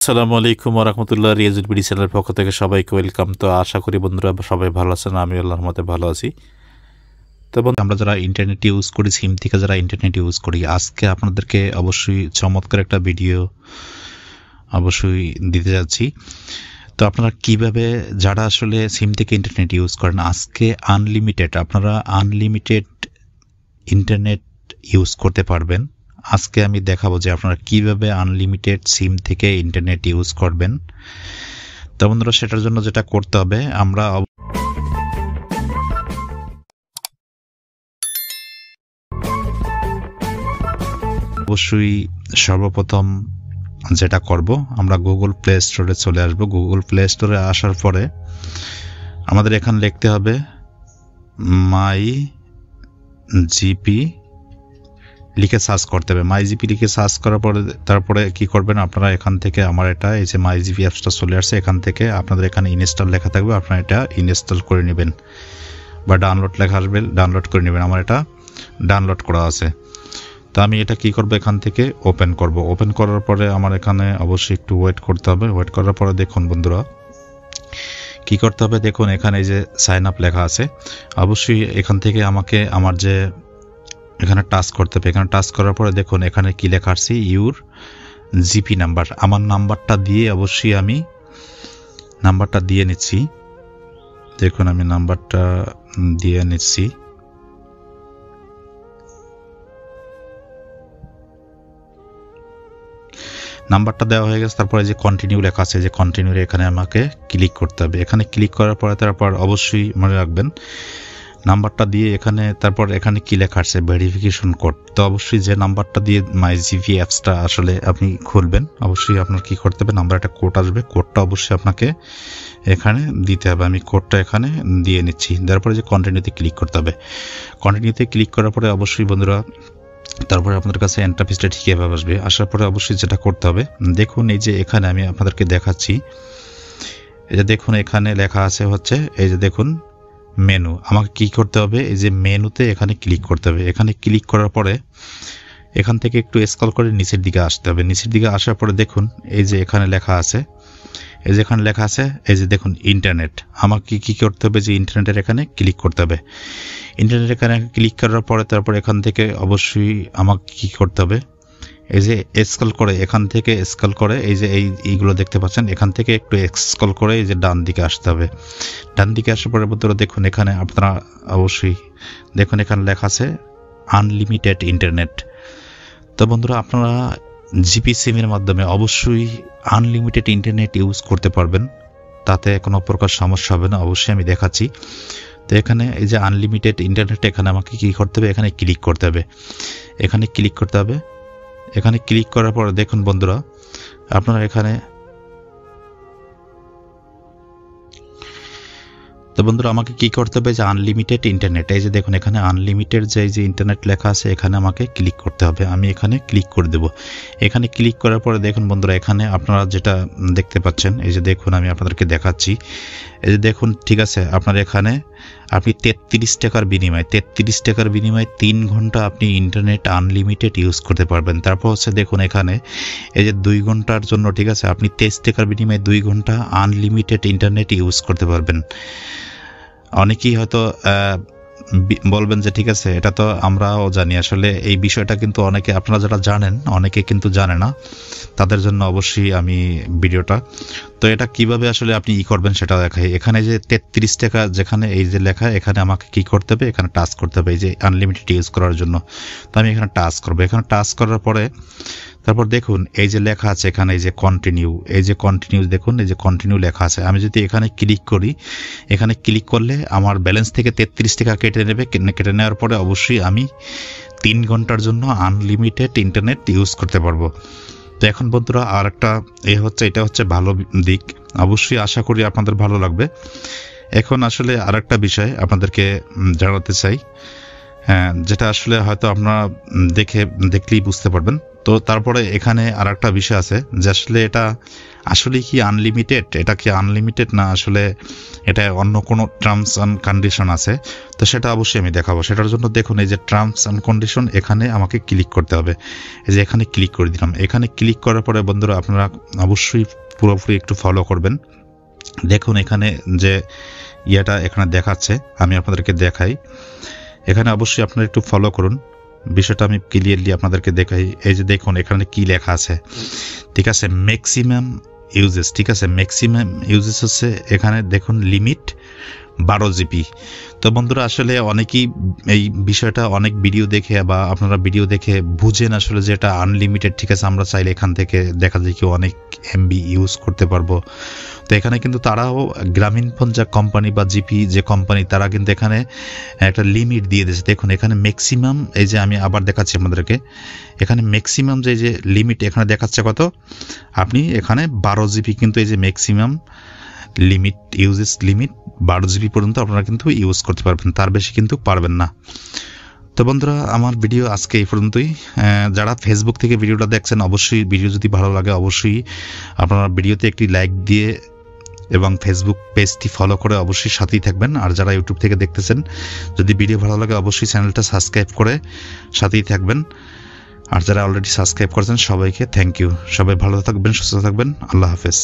আসসালামু আলাইকুম ওয়া রাহমাতুল্লাহি রিয়াজুল বিডি চ্যানেলের পক্ষ থেকে সবাইকে ওয়েলকাম। তো আশা করি বন্ধুরা সবাই ভালো আছেন, আমি আল্লাহর রহমতে ভালো আছি। তো বন্ধু, আমরা যারা ইন্টারনেট ইউজ করি, সিম থেকে যারা ইন্টারনেট ইউজ করি, আজকে আপনাদেরকে অবশ্যই চমৎকার একটা ভিডিও অবশ্যই দিতে যাচ্ছি। তো আপনারা কিভাবে যারা আসলে সিম থেকে ইন্টারনেট ইউজ করেন, আজকে আপনারা আনলিমিটেড ইন্টারনেট ইউজ করতে পারবেন। আজকে আমি দেখাবো যে আপনারা কিভাবে আনলিমিটেড সিম থেকে ইন্টারনেট ইউজ করবেন। তো বন্ধুরা, সেটার জন্য যেটা করতে হবে, আমরা অবশ্যই সর্বপ্রথম যেটা করব, আমরা গুগল প্লে স্টোরে চলে আসব। গুগল প্লে স্টোরে আসার পরে আমাদের এখানে লিখতে হবে MyGp, লিখে সার্চ করতে হবে। MyGp লিখে সার্চ করার পরে তারপরে কি করবেন আপনারা, এখান থেকে আমার এটা এই যে MyGp অ্যাপসটা চলে আসছে, এখান থেকে আপনাদের এখানে ইনস্টল লেখা থাকবে, আপনারা এটা ইনস্টল করে নেবেন বা ডাউনলোড লেখা আসবে, ডাউনলোড করে নেবেন। আমার এটা ডাউনলোড করা আছে। তো আমি এটা কি করব, এখান থেকে ওপেন করব। ওপেন করার পরে আমার এখানে অবশ্যই একটু ওয়েট করতে হবে। ওয়েট করার পরে দেখুন বন্ধুরা কি করতে হবে, দেখুন এখানে এই যে সাইন আপ লেখা আছে, অবশ্যই এখান থেকে আমাকে আমার যে এখানে টাচ করতে হবে। এখানে টাচ করার পরে দেখুন এখানে কি লেখা আছে, ইউর জিপি নাম্বার। আমার নাম্বারটা দিয়ে অবশ্যই আমি নাম্বারটা দিয়ে নিচ্ছি। দেখুন আমি নাম্বারটা দিয়ে নিচ্ছি। নাম্বারটা দেওয়া হয়ে গেছে। তারপরে যে কন্টিনিউ লেখা আছে, যে কন্টিনিউ এখানে আমাকে ক্লিক করতে হবে। এখানে ক্লিক করার পরে তারপর অবশ্যই মনে রাখবেন নাম্বারটা দিয়ে তারপর এখানে কি লেখা আছে, ভেরিফিকেশন কোড। তো অবশ্যই যে নাম্বারটা দিয়ে MyGp অ্যাপসটা আসলে আপনি খুলবেন, অবশ্যই আপনার কি করতে হবে, নাম্বার একটা কোড আসবে, কোডটা অবশ্যই আপনাকে এখানে দিতে হবে। আমি কোডটা এখানে দিয়ে নিচ্ছি। তারপরে যে কন্টিনিউতে ক্লিক করতে হবে। কন্টিনিউতে ক্লিক করার পরে অবশ্যই বন্ধুরা তারপরে আপনাদের কাছে ইন্টারফেসটা ঠিক এভাবে আসবে। আসার পরে অবশ্যই যেটা করতে হবে, দেখুন এই যে এখানে আমি আপনাদেরকে দেখাচ্ছি, এই যে দেখুন এখানে লেখা আছে হচ্ছে এই যে দেখুন মেনু। আমাকে কি করতে হবে, এই যে মেনুতে এখানে ক্লিক করতে হবে। এখানে ক্লিক করার পরে এখান থেকে একটু স্ক্রল করে নিচের দিকে আসতে হবে। নিচের দিকে আসার পরে দেখুন এই যে এখানে লেখা আছে, এই যে এখানে লেখা আছে এই যে দেখুন ইন্টারনেট। আমাকে কি করতে হবে, যে ইন্টারনেটের এখানে ক্লিক করতে হবে। ইন্টারনেট এখানে ক্লিক করার পরে তারপর এখান থেকে অবশ্যই আমাকে কি করতে হবে, এই যে স্ক্রল করে এখান থেকে স্ক্রল করে এই যে এইগুলো দেখতে পাচ্ছেন, এখান থেকে একটু স্ক্রল করে এই যে ডান দিকে আসতে হবে। ডান দিকে আসার পরে বন্ধুরা দেখুন এখানে আপনারা অবশ্যই দেখুন এখানে লেখা আছে আনলিমিটেড ইন্টারনেট। তো বন্ধুরা, আপনারা জিপি সিমের মাধ্যমে অবশ্যই আনলিমিটেড ইন্টারনেট ইউজ করতে পারবেন, তাতে কোনো প্রকার সমস্যা হবে না। অবশ্যই আমি দেখাচ্ছি। তো এখানে এই যে আনলিমিটেড ইন্টারনেট, এখানে আমাকে কী করতে হবে, এখানে ক্লিক করতে হবে। এখানে ক্লিক করতে হবে। এখানে ক্লিক করার পর দেখুন বন্ধুরা আপনারা এখানে, তো বন্ধুরা আমাকে কি করতে হবে, যে আনলিমিটেড ইন্টারনেট, এই যে দেখুন এখানে আনলিমিটেড যে ইন্টারনেট লেখা আছে, এখানে আমাকে ক্লিক করতে হবে। আমি এখানে ক্লিক করে দেব। এখানে ক্লিক করার পরে দেখুন বন্ধুরা এখানে আপনারা যেটা দেখতে পাচ্ছেন, এই যে দেখুন আমি আপনাদেরকে দেখাচ্ছি, এই যে দেখুন ঠিক আছে, আপনার এখানে আপনি 33 টাকার বিনিময়ে 3 ঘন্টা আপনি ইন্টারনেট আনলিমিটেড ইউজ করতে পারবেন। তারপর হচ্ছে দেখুন এখানে এই যে 2 ঘন্টার জন্য ঠিক আছে আপনি 23 টাকার বিনিময়ে 2 ঘন্টা আনলিমিটেড ইন্টারনেট ইউজ করতে পারবেন। অনেকেই হয়তো বলবেন যে ঠিক আছে, এটা তো আমরাও জানি, আসলে এই বিষয়টা কিন্তু অনেকে, আপনারা যারা জানেন অনেকে কিন্তু জানে না, তাদের জন্য অবশ্যই আমি ভিডিওটা। তো এটা কিভাবে আসলে আপনি করবেন সেটা দেখাই। এখানে যে 33 টাকা যেখানে এই যে লেখা, এখানে আমাকে কি করতে হবে, এখানে টাচ করতে হবে এই যে আনলিমিটেড ইউজ করার জন্য। তো আমি এখানে টাচ করবো। এখানে টাচ করার পরে তারপর দেখুন এই যে লেখা আছে এখানে এই যে কন্টিনিউ, দেখুন এই যে কন্টিনিউ লেখা আছে। আমি যদি এখানে ক্লিক করি, এখানে ক্লিক করলে আমার ব্যালেন্স থেকে 33 টাকা কেটে নেবে। কেটে নেওয়ার পরে অবশ্যই আমি 3 ঘন্টার জন্য আনলিমিটেড ইন্টারনেট ইউজ করতে পারবো। তো এখন বন্ধুরা আর একটা এটা হচ্ছে ভালো দিক, অবশ্যই আশা করি আপনাদের ভালো লাগবে। এখন আসলে আর একটা বিষয় আপনাদেরকে জানাতে চাই, হ্যাঁ, যেটা আসলে হয়তো আপনারা দেখলেই বুঝতে পারবেন। তো তারপরে এখানে আর একটা বিষয় আছে যে আসলে এটা আসলে কি আনলিমিটেড, এটা কি আনলিমিটেড না আসলে এটা অন্য কোনো টার্মস অ্যান্ড কন্ডিশন আছে, তো সেটা অবশ্যই আমি দেখাবো। সেটার জন্য দেখুন এই যে টার্মস অ্যান্ড কন্ডিশন, এখানে আমাকে ক্লিক করতে হবে। এই যে এখানে ক্লিক করে দিলাম। এখানে ক্লিক করার পরে বন্ধুরা আপনারা অবশ্যই পুরোপুরি একটু ফলো করবেন। দেখুন এখানে যে ইয়েটা এখানে দেখাচ্ছে, আমি আপনাদেরকে দেখাই। এখানে অবশ্যই আপনারা একটু ফলো করুন, বিষয়টা আমি ক্লিয়ারলি আপনাদেরকে দেখাই। এই যে দেখুন এখানে কি লেখা আছে, ঠিক আছে, ম্যাক্সিমাম ইউজেস, ঠিক আছে, ম্যাক্সিমাম ইউজেস হচ্ছে এখানে দেখুন লিমিট 12 জিবি। তো বন্ধুরা আসলে অনেকেই এই বিষয়টা অনেক ভিডিও দেখে বা আপনারা ভিডিও দেখে বুঝেন আসলে যে এটা আনলিমিটেড, ঠিক আছে, আমরা চাইলে এখান থেকে দেখা যায় কি অনেক এমবি ইউজ করতে পারবো। তো এখানে কিন্তু তারাও গ্রামীণফোন যা কোম্পানি বা জিপি যে কোম্পানি, তারা কিন্তু এখানে একটা লিমিট দিয়ে দিয়েছে। দেখুন এখানে ম্যাক্সিমাম, এই যে আমি আবার দেখাচ্ছি আপনাদেরকে, এখানে ম্যাক্সিমাম যে লিমিট এখানে দেখাচ্ছে কত, আপনি এখানে 12 জিবি কিন্তু এই যে maximum limit uses limit 12 GB পর্যন্ত আপনারা কিন্তু ইউজ করতে পারবেন, তার বেশি কিন্তু পারবেন না। তো বন্ধুরা আমার ভিডিও আজকে এই পর্যন্তই। যারা ফেসবুক থেকে ভিডিওটা দেখছেন অবশ্যই ভিডিও যদি ভালো লাগে অবশ্যই আপনারা ভিডিওতে একটি লাইক দিয়ে এবং ফেসবুক পেজটি ফলো করে অবশ্যই সাথেই থাকবেন। আর যারা ইউটিউব থেকে দেখতেছেন যদি ভিডিও ভালো লাগে অবশ্যই চ্যানেলটা সাবস্ক্রাইব করে সাথেই থাকবেন। আর যারা অলরেডি সাবস্ক্রাইব করেছেন সবাইকে থ্যাংক ইউ। সবাই ভালো থাকবেন, সুস্থ থাকবেন, আল্লাহ হাফেজ।